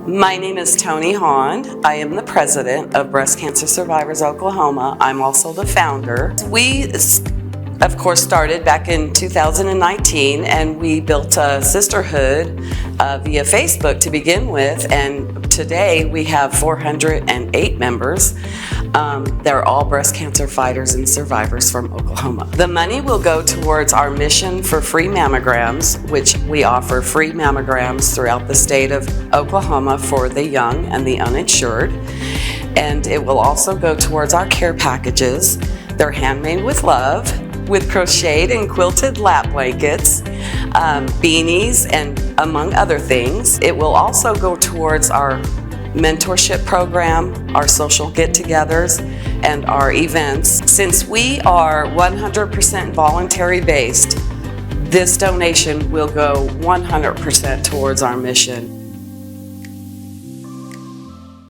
My name is Tony Hahn. I am the president of Breast Cancer Survivors Oklahoma. I'm also the founder. We, of course, started back in 2019, and we built a sisterhood via Facebook to begin with, and today we have 408 members. They're all breast cancer fighters and survivors from Oklahoma. The money will go towards our mission for free mammograms, which we offer free mammograms throughout the state of Oklahoma for the young and the uninsured. And it will also go towards our care packages. They're handmade with love, with crocheted and quilted lap blankets, beanies, and among other things. It will also go towards our mentorship program, our social get-togethers, and our events. Since we are 100% voluntary based, this donation will go 100% towards our mission.